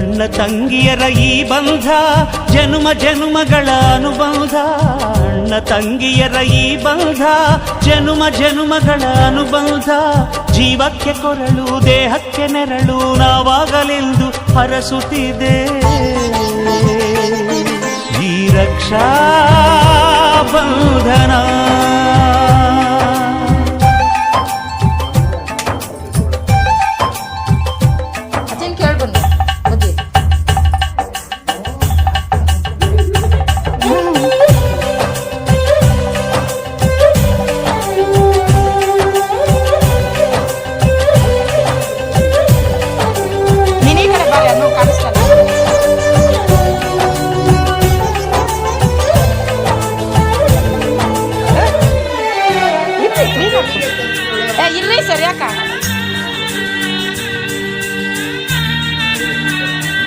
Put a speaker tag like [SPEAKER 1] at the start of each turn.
[SPEAKER 1] ಅಣ್ಣ ತಂಗಿಯರ ಈ ಬಂಧ ಜನುಮ ಜನುಮಗಳ ಅನುಬಂಧ. ಅಣ್ಣ ತಂಗಿಯರ ಈ ಬಂಧ ಜನುಮ ಜನುಮಗಳ ಅನುಬಂಧ. ಜೀವಕ್ಕೆ ಕೊರಳು ದೇಹಕ್ಕೆ ನೆರಳು ನಾವಾಗಲೆಂದು ಹರಸುತ್ತಿದೆ ಈ ರಕ್ಷಾ ಬಂಧನ.
[SPEAKER 2] ಇರ್ಲಿ ಸರಿ ಅಕ್ಕ.